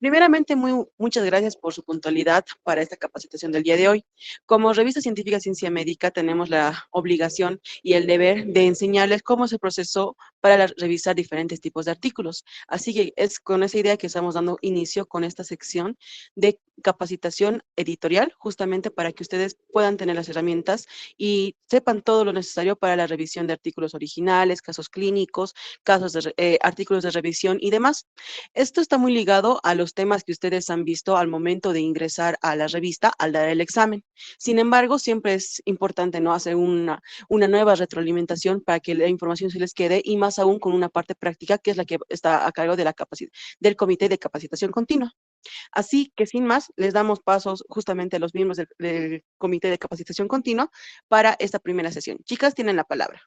Primeramente, muchas gracias por su puntualidad para esta capacitación del día de hoy. Como revista científica Ciencia Médica, tenemos la obligación y el deber de enseñarles cómo se procesó para revisar diferentes tipos de artículos. Así que es con esa idea que estamos dando inicio con esta sección de capacitación editorial, justamente para que ustedes puedan tener las herramientas y sepan todo lo necesario para la revisión de artículos originales, casos clínicos, artículos de revisión y demás. Esto está muy ligado a los temas que ustedes han visto al momento de ingresar a la revista al dar el examen. Sin embargo, siempre es importante no hacer una nueva retroalimentación para que la información se les quede y más aún con una parte práctica que es la que está a cargo de del Comité de Capacitación Continua. Así que sin más, les damos pasos justamente a los miembros del Comité de Capacitación Continua para esta primera sesión. Chicas, tienen la palabra.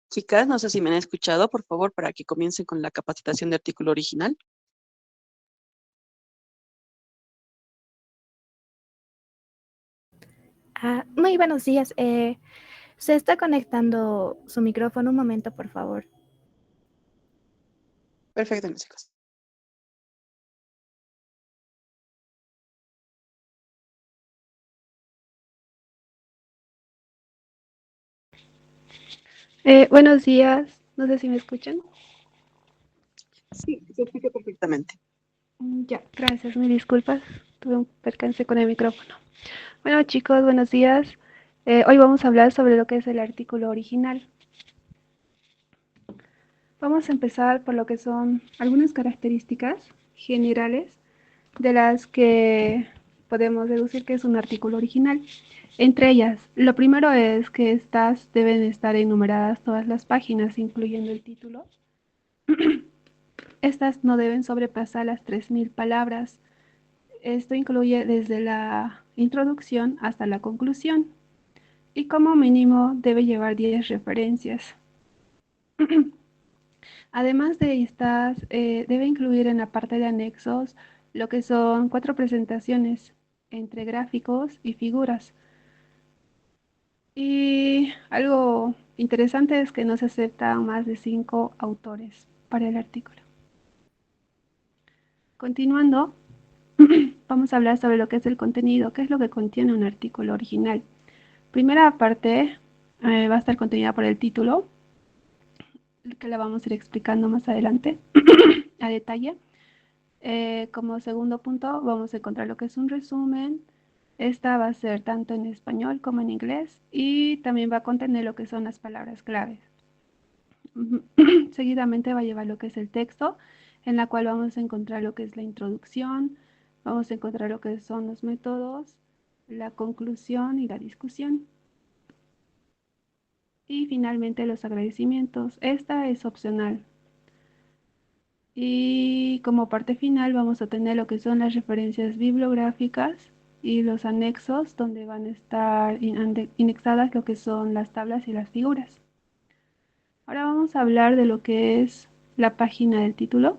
Chicas, no sé si me han escuchado, por favor, para que comiencen con la capacitación de artículo original. Muy buenos días. Se está conectando su micrófono. Un momento, por favor. Perfecto, chicas. Buenos días, no sé si me escuchan. Sí, se escucha perfectamente. Ya, gracias, mil disculpas, tuve un percance con el micrófono. Bueno chicos, buenos días. Hoy vamos a hablar sobre lo que es el artículo original. Vamos a empezar por lo que son algunas características generales de las que podemos deducir que es un artículo original. Entre ellas, lo primero es que estas deben estar enumeradas todas las páginas, incluyendo el título. Estas no deben sobrepasar las 3000 palabras. Esto incluye desde la introducción hasta la conclusión y como mínimo debe llevar 10 referencias. Además de estas, debe incluir en la parte de anexos lo que son 4 presentaciones entre gráficos y figuras. Y algo interesante es que no se aceptan más de 5 autores para el artículo. Continuando, vamos a hablar sobre lo que es el contenido, qué es lo que contiene un artículo original. Primera parte va a estar contenida por el título, que la vamos a ir explicando más adelante a detalle. Como segundo punto vamos a encontrar lo que es un resumen. Esta va a ser tanto en español como en inglés y también va a contener lo que son las palabras claves. Seguidamente va a llevar lo que es el texto, en la cual vamos a encontrar lo que es la introducción, vamos a encontrar lo que son los métodos, la conclusión y la discusión. Y finalmente los agradecimientos. Esta es opcional. Y como parte final vamos a tener lo que son las referencias bibliográficas y los anexos donde van a estar indexadas lo que son las tablas y las figuras. Ahora vamos a hablar de lo que es la página del título.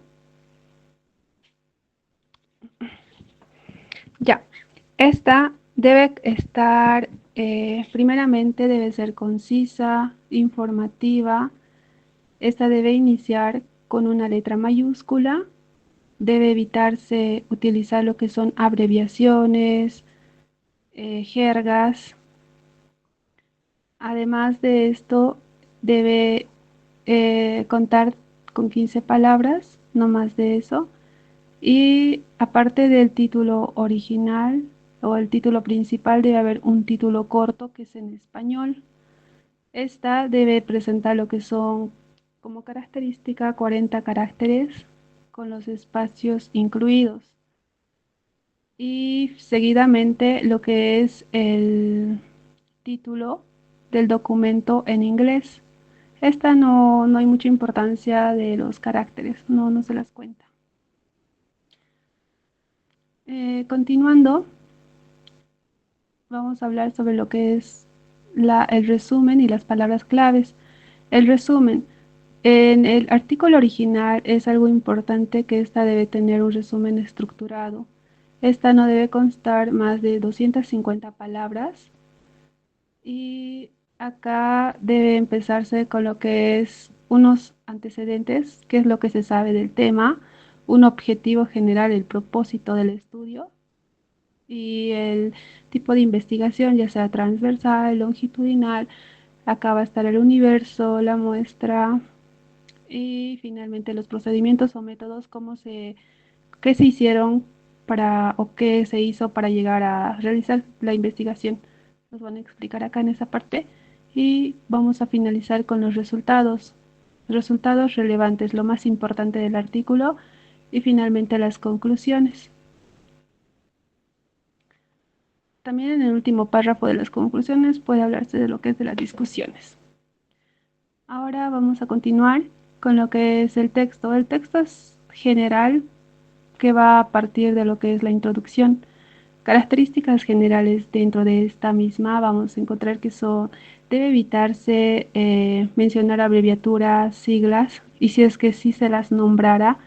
Ya, esta debe estar, primeramente debe ser concisa, informativa. Esta debe iniciar con una letra mayúscula. Debe evitarse utilizar lo que son abreviaciones, jergas. Además de esto, debe contar con 15 palabras, no más de eso. Y aparte del título original o el título principal, debe haber un título corto que es en español. Esta debe presentar lo que son como característica 40 caracteres con los espacios incluidos. Y seguidamente lo que es el título del documento en inglés. Esta no hay mucha importancia de los caracteres, no se las cuenta. Continuando, vamos a hablar sobre lo que es el resumen y las palabras claves. El resumen. En el artículo original es algo importante que esta debe tener un resumen estructurado. Esta no debe constar más de 250 palabras. Y acá debe empezarse con lo que es unos antecedentes, qué es lo que se sabe del tema, un objetivo general, el propósito del estudio y el tipo de investigación, ya sea transversal, longitudinal. Acá va a estar el universo, la muestra y finalmente los procedimientos o métodos, qué se hicieron para o qué se hizo para llegar a realizar la investigación. Nos van a explicar acá en esa parte y vamos a finalizar con los resultados. Resultados relevantes, lo más importante del artículo y finalmente las conclusiones. También en el último párrafo de las conclusiones puede hablarse de lo que es de las discusiones. Ahora vamos a continuar con lo que es el texto. El texto es general, que va a partir de lo que es la introducción. Características generales dentro de esta misma vamos a encontrar que debe evitarse mencionar abreviaturas, siglas, y si es que sí se las nombrara,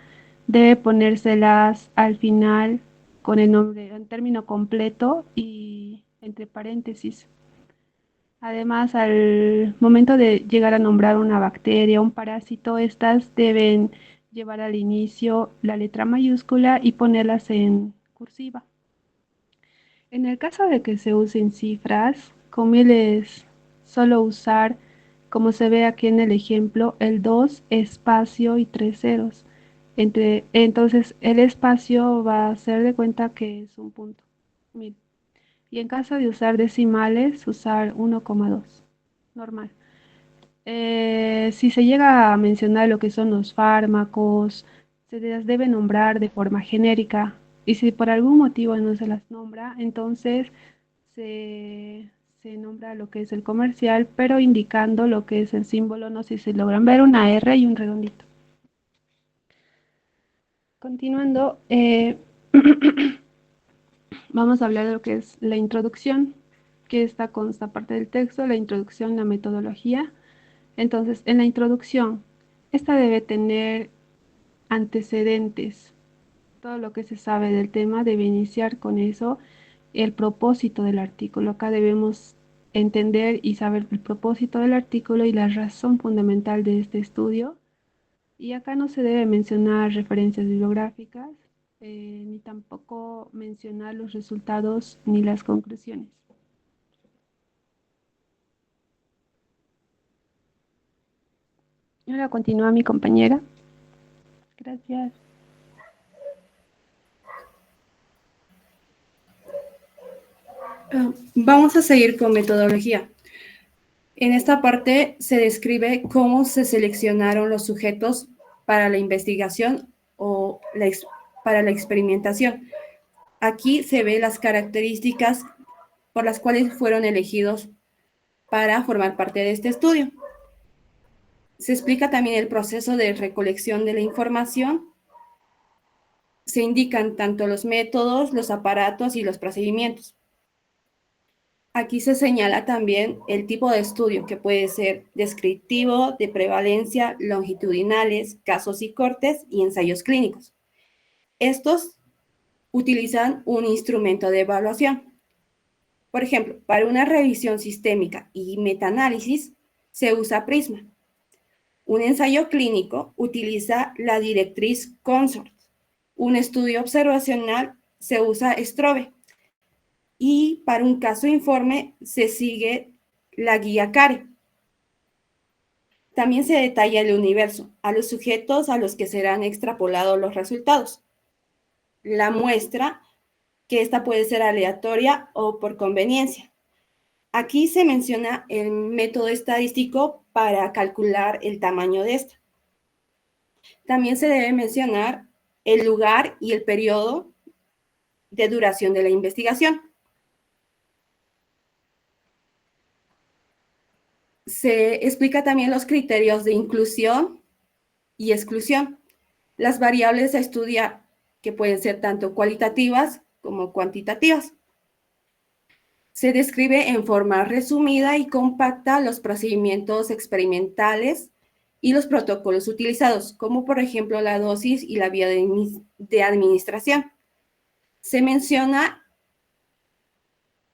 debe ponérselas al final con el nombre, en término completo y entre paréntesis. Además, al momento de llegar a nombrar una bacteria, un parásito, estas deben llevar al inicio la letra mayúscula y ponerlas en cursiva. En el caso de que se usen cifras, conviene solo usar, como se ve aquí en el ejemplo, el 2 espacio y 3 ceros. Entonces, el espacio va a ser de cuenta que es un punto. Miren. Y en caso de usar decimales, usar 1,2. Normal. Si se llega a mencionar lo que son los fármacos, se las debe nombrar de forma genérica. Y si por algún motivo no se las nombra, entonces se nombra lo que es el comercial, pero indicando lo que es el símbolo. No sé si logran ver una R y un redondito. Continuando, vamos a hablar de lo que es la introducción, que esta consta parte del texto, la introducción, la metodología. Entonces, en la introducción, esta debe tener antecedentes. Todo lo que se sabe del tema debe iniciar con eso. El propósito del artículo. Acá debemos entender y saber el propósito del artículo y la razón fundamental de este estudio. Y acá no se debe mencionar referencias bibliográficas, ni tampoco mencionar los resultados ni las conclusiones. Ahora continúa mi compañera. Gracias. Vamos a seguir con metodología. En esta parte se describe cómo se seleccionaron los sujetos para la investigación o para la experimentación. Aquí se ve las características por las cuales fueron elegidos para formar parte de este estudio. Se explica también el proceso de recolección de la información. Se indican tanto los métodos, los aparatos y los procedimientos. Aquí se señala también el tipo de estudio, que puede ser descriptivo, de prevalencia, longitudinales, casos y cortes y ensayos clínicos. Estos utilizan un instrumento de evaluación. Por ejemplo, para una revisión sistémica y metaanálisis se usa Prisma. Un ensayo clínico utiliza la directriz CONSORT. Un estudio observacional se usa Strobe. Y para un caso informe se sigue la guía CARE. También se detalla el universo, a los sujetos a los que serán extrapolados los resultados. La muestra, que esta puede ser aleatoria o por conveniencia. Aquí se menciona el método estadístico para calcular el tamaño de esta. También se debe mencionar el lugar y el periodo de duración de la investigación. Se explica también los criterios de inclusión y exclusión. Las variables a estudiar, que pueden ser tanto cualitativas como cuantitativas. Se describe en forma resumida y compacta los procedimientos experimentales y los protocolos utilizados, como por ejemplo la dosis y la vía de administración. Se menciona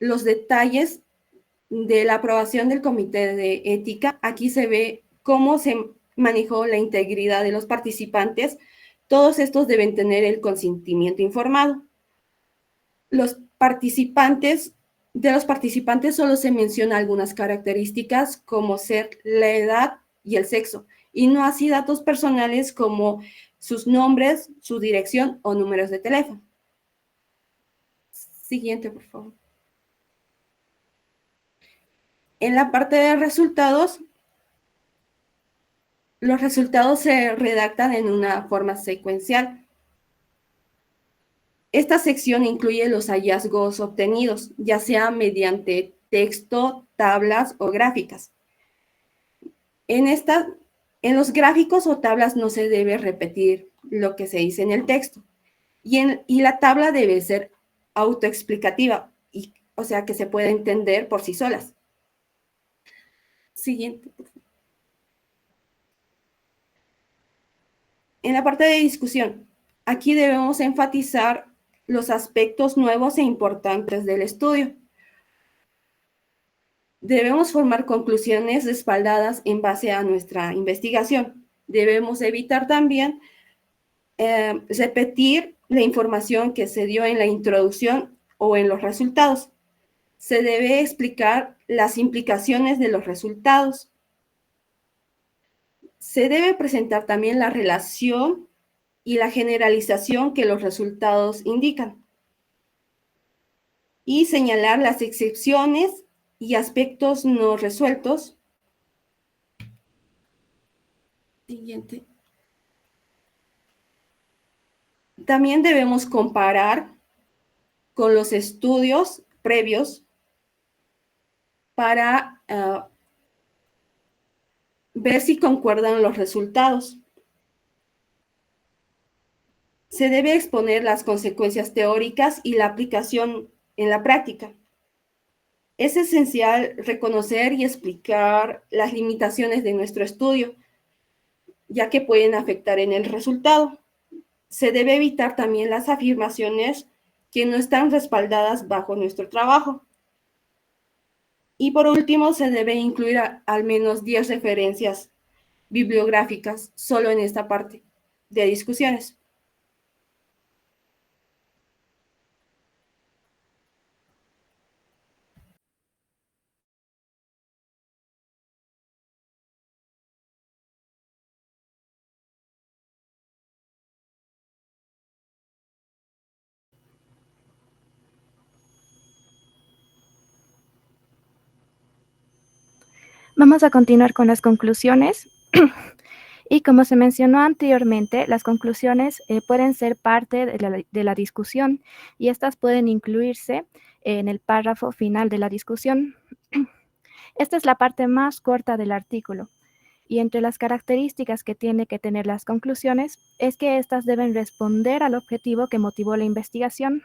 los detalles de la aprobación del comité de ética. Aquí se ve cómo se manejó la integridad de los participantes. Todos estos deben tener el consentimiento informado. De los participantes solo se menciona algunas características como ser la edad y el sexo, y no así datos personales como sus nombres, su dirección o números de teléfono. Siguiente, por favor. En la parte de resultados, los resultados se redactan en una forma secuencial. Esta sección incluye los hallazgos obtenidos, ya sea mediante texto, tablas o gráficas. En los gráficos o tablas no se debe repetir lo que se dice en el texto. Y la tabla debe ser autoexplicativa, o sea que se puede entender por sí solas. Siguiente. En la parte de discusión, aquí debemos enfatizar los aspectos nuevos e importantes del estudio. Debemos formar conclusiones respaldadas en base a nuestra investigación. Debemos evitar también repetir la información que se dio en la introducción o en los resultados. Se debe explicar las implicaciones de los resultados. Se debe presentar también la relación y la generalización que los resultados indican. Y señalar las excepciones y aspectos no resueltos. Siguiente. También debemos comparar con los estudios previos para ver si concuerdan los resultados. Se debe exponer las consecuencias teóricas y la aplicación en la práctica. Es esencial reconocer y explicar las limitaciones de nuestro estudio, ya que pueden afectar en el resultado. Se debe evitar también las afirmaciones que no están respaldadas bajo nuestro trabajo. Y por último, se debe incluir al menos 10 referencias bibliográficas solo en esta parte de discusiones. Vamos a continuar con las conclusiones. Y como se mencionó anteriormente, las conclusiones pueden ser parte de la discusión y estas pueden incluirse en el párrafo final de la discusión. Esta es la parte más corta del artículo. Y entre las características que tiene que tener las conclusiones es que éstas deben responder al objetivo que motivó la investigación,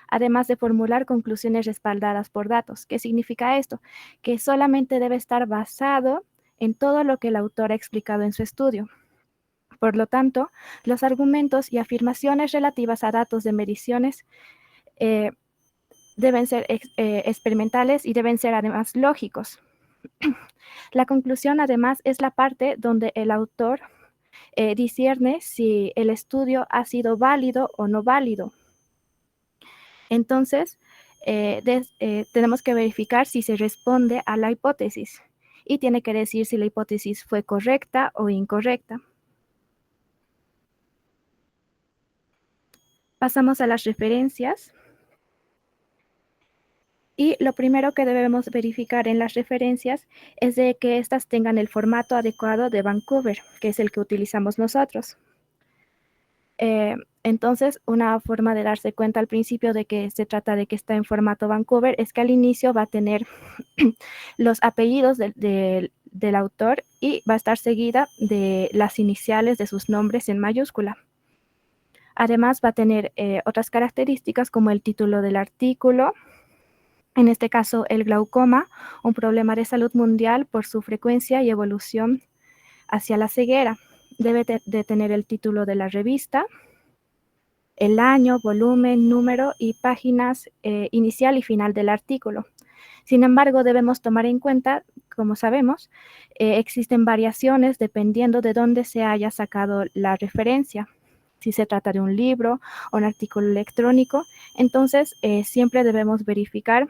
además de formular conclusiones respaldadas por datos. ¿Qué significa esto? Que solamente debe estar basado en todo lo que el autor ha explicado en su estudio. Por lo tanto, los argumentos y afirmaciones relativas a datos de mediciones deben ser experimentales y deben ser además lógicos. La conclusión, además, es la parte donde el autor discierne si el estudio ha sido válido o no válido. Entonces, tenemos que verificar si se responde a la hipótesis y tiene que decir si la hipótesis fue correcta o incorrecta. Pasamos a las referencias. Y lo primero que debemos verificar en las referencias es de que éstas tengan el formato adecuado de Vancouver, que es el que utilizamos nosotros. Entonces, una forma de darse cuenta al principio de que se trata de que está en formato Vancouver es que al inicio va a tener los apellidos del autor y va a estar seguida de las iniciales de sus nombres en mayúscula. Además, va a tener otras características como el título del artículo, en este caso el glaucoma, un problema de salud mundial por su frecuencia y evolución hacia la ceguera. Debe de tener el título de la revista, el año, volumen, número y páginas inicial y final del artículo. Sin embargo, debemos tomar en cuenta, como sabemos, existen variaciones dependiendo de dónde se haya sacado la referencia. Si se trata de un libro o un artículo electrónico, entonces siempre debemos verificar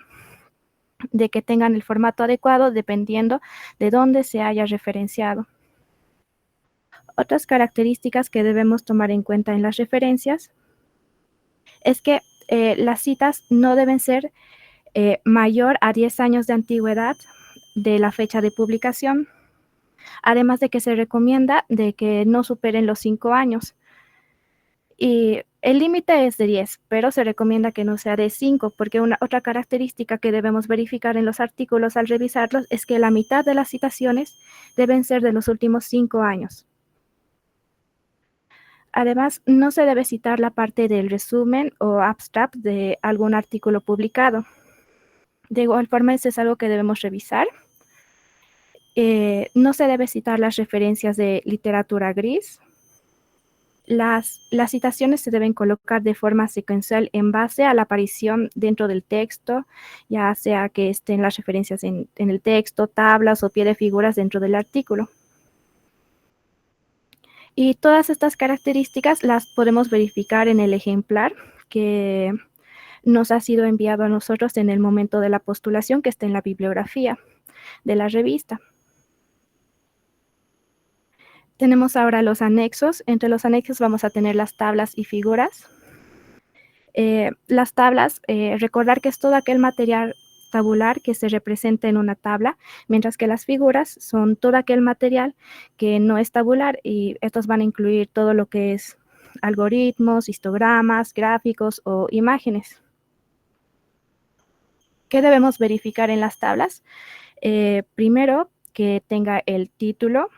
de que tengan el formato adecuado dependiendo de dónde se haya referenciado. Otras características que debemos tomar en cuenta en las referencias es que las citas no deben ser mayor a 10 años de antigüedad de la fecha de publicación, además de que se recomienda de que no superen los 5 años. Y el límite es de 10, pero se recomienda que no sea de 5, porque otra característica que debemos verificar en los artículos al revisarlos es que la mitad de las citaciones deben ser de los últimos 5 años. Además, no se debe citar la parte del resumen o abstract de algún artículo publicado. De igual forma, eso es algo que debemos revisar. No se debe citar las referencias de literatura gris. Las citaciones se deben colocar de forma secuencial en base a la aparición dentro del texto, ya sea que estén las referencias en el texto, tablas o pie de figuras dentro del artículo. Y todas estas características las podemos verificar en el ejemplar que nos ha sido enviado a nosotros en el momento de la postulación, que está en la bibliografía de la revista. Tenemos ahora los anexos. Entre los anexos vamos a tener las tablas y figuras. Las tablas, recordar que es todo aquel material tabular que se representa en una tabla, mientras que las figuras son todo aquel material que no es tabular y estos van a incluir todo lo que es algoritmos, histogramas, gráficos o imágenes. ¿Qué debemos verificar en las tablas? Primero, que tenga el título,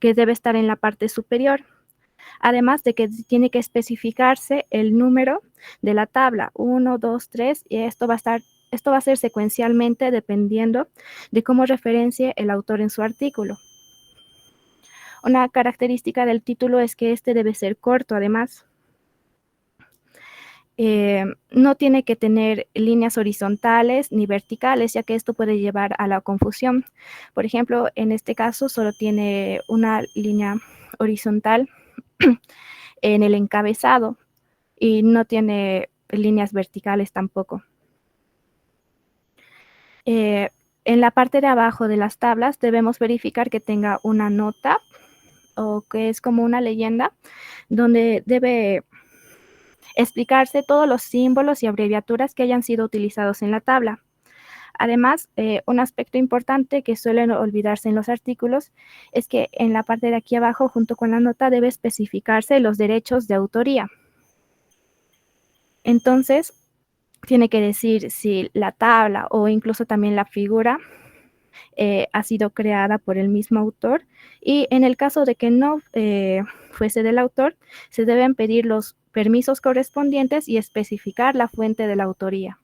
que debe estar en la parte superior. Además de que tiene que especificarse el número de la tabla, 1, 2, 3, y esto va a ser secuencialmente dependiendo de cómo referencie el autor en su artículo. Una característica del título es que este debe ser corto, además. No tiene que tener líneas horizontales ni verticales, ya que esto puede llevar a la confusión. Por ejemplo, en este caso solo tiene una línea horizontal en el encabezado y no tiene líneas verticales tampoco. En la parte de abajo de las tablas debemos verificar que tenga una nota o que es como una leyenda donde debe explicarse todos los símbolos y abreviaturas que hayan sido utilizados en la tabla. Además, un aspecto importante que suelen olvidarse en los artículos es que en la parte de aquí abajo, junto con la nota, debe especificarse los derechos de autoría. Entonces, tiene que decir si la tabla o incluso también la figura ha sido creada por el mismo autor, y en el caso de que no fuese del autor, se deben pedir los permisos correspondientes y especificar la fuente de la autoría.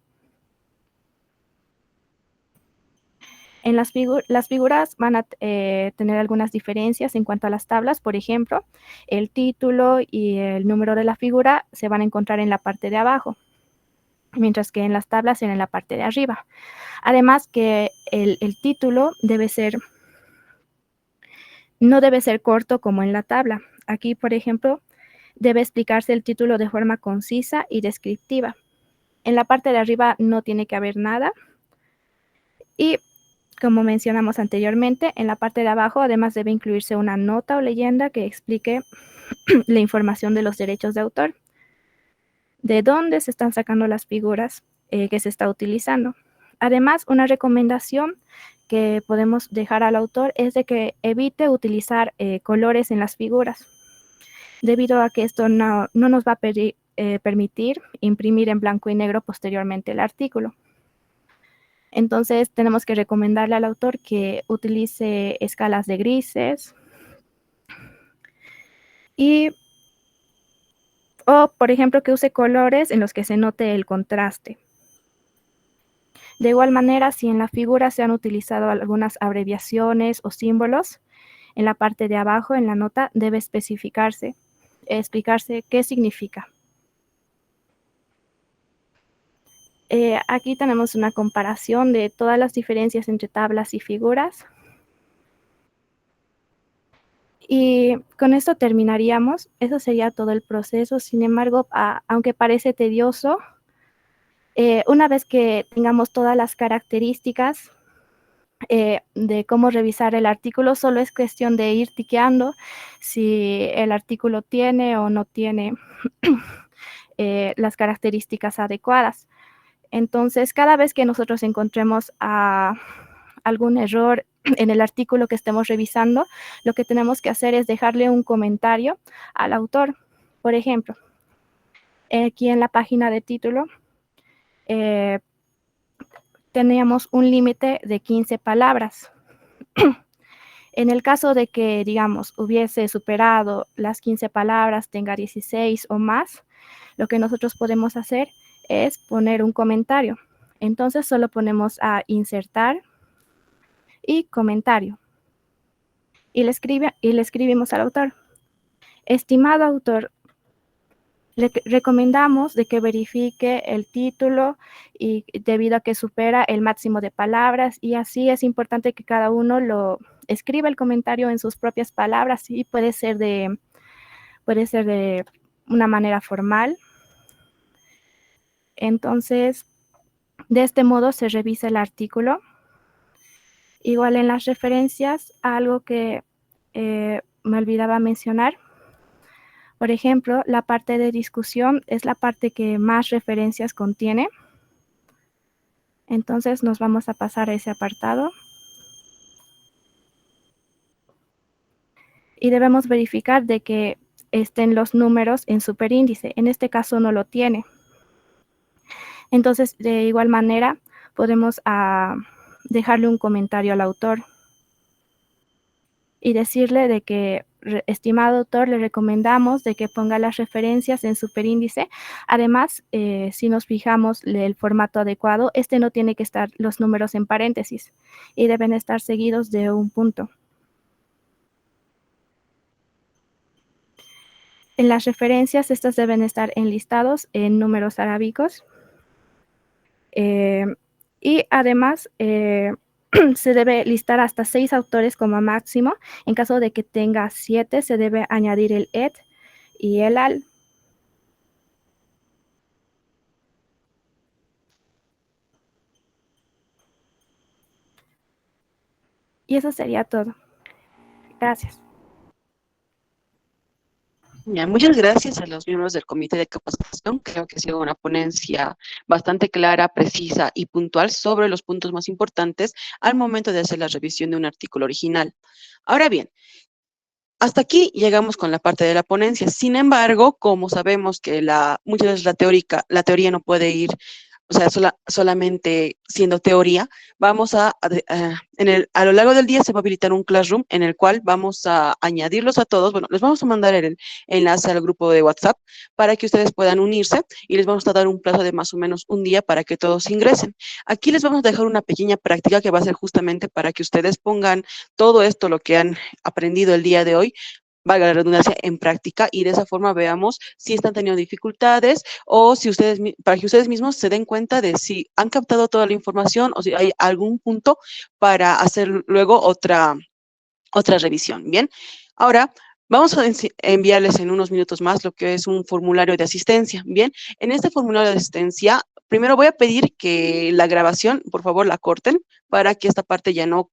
En las figuras van a tener algunas diferencias en cuanto a las tablas. Por ejemplo, el título y el número de la figura se van a encontrar en la parte de abajo, mientras que en las tablas en la parte de arriba. Además que el título no debe ser corto como en la tabla. Aquí, por ejemplo, debe explicarse el título de forma concisa y descriptiva. En la parte de arriba no tiene que haber nada. Y como mencionamos anteriormente, en la parte de abajo además debe incluirse una nota o leyenda que explique la información de los derechos de autor, de dónde se están sacando las figuras, que se está utilizando. Además, una recomendación que podemos dejar al autor es de que evite utilizar colores en las figuras, debido a que esto no nos va a permitir imprimir en blanco y negro posteriormente el artículo. Entonces, tenemos que recomendarle al autor que utilice escalas de grises o, por ejemplo, que use colores en los que se note el contraste. De igual manera, si en la figura se han utilizado algunas abreviaciones o símbolos, en la parte de abajo, en la nota, debe explicarse qué significa. Aquí tenemos una comparación de todas las diferencias entre tablas y figuras. Y con esto terminaríamos. Eso sería todo el proceso. Sin embargo, aunque parece tedioso, una vez que tengamos todas las características de cómo revisar el artículo, solo es cuestión de ir tiqueando si el artículo tiene o no tiene las características adecuadas. Entonces, cada vez que nosotros encontremos algún error en el artículo que estemos revisando, lo que tenemos que hacer es dejarle un comentario al autor. Por ejemplo, aquí en la página de título, teníamos un límite de 15 palabras. En el caso de que, digamos, hubiese superado las 15 palabras, tenga 16 o más, lo que nosotros podemos hacer es poner un comentario. Entonces, solo ponemos a insertar y comentario. Y le escribimos al autor. Estimado autor, le recomendamos de que verifique el título y debido a que supera el máximo de palabras, y así es importante que cada uno lo escriba el comentario en sus propias palabras, y puede ser de una manera formal. Entonces, de este modo se revisa el artículo. Igual en las referencias, algo que me olvidaba mencionar. Por ejemplo, la parte de discusión es la parte que más referencias contiene. Entonces, nos vamos a pasar a ese apartado. Y debemos verificar de que estén los números en superíndice. En este caso no lo tiene. Entonces, de igual manera, podemos dejarle un comentario al autor y decirle de que, estimado autor, le recomendamos de que ponga las referencias en superíndice. Además, si nos fijamos el formato adecuado, no tiene que estar los números en paréntesis y deben estar seguidos de un punto. En las referencias, estas deben estar enlistados en números arábicos. Y además, se debe listar hasta 6 autores como máximo. En caso de que tenga 7, se debe añadir el et y el al. Y eso sería todo. Gracias. Ya, muchas gracias a los miembros del comité de capacitación. Creo que ha sido una ponencia bastante clara, precisa y puntual sobre los puntos más importantes al momento de hacer la revisión de un artículo original. Ahora bien, hasta aquí llegamos con la parte de la ponencia. Sin embargo, como sabemos que muchas veces la teoría no puede ir, o sea, solamente siendo teoría, vamos a lo largo del día se va a habilitar un Classroom en el cual vamos a añadirlos a todos. Bueno, les vamos a mandar el enlace al grupo de WhatsApp para que ustedes puedan unirse y les vamos a dar un plazo de más o menos un día para que todos ingresen. Aquí les vamos a dejar una pequeña práctica que va a ser justamente para que ustedes pongan todo esto, lo que han aprendido el día de hoy, valga la redundancia, en práctica, y de esa forma veamos si están teniendo dificultades o si para que ustedes mismos se den cuenta de si han captado toda la información o si hay algún punto para hacer luego otra revisión. Bien, ahora vamos a enviarles en unos minutos más lo que es un formulario de asistencia. Bien, en este formulario de asistencia, primero voy a pedir que la grabación, por favor, la corten para que esta parte ya no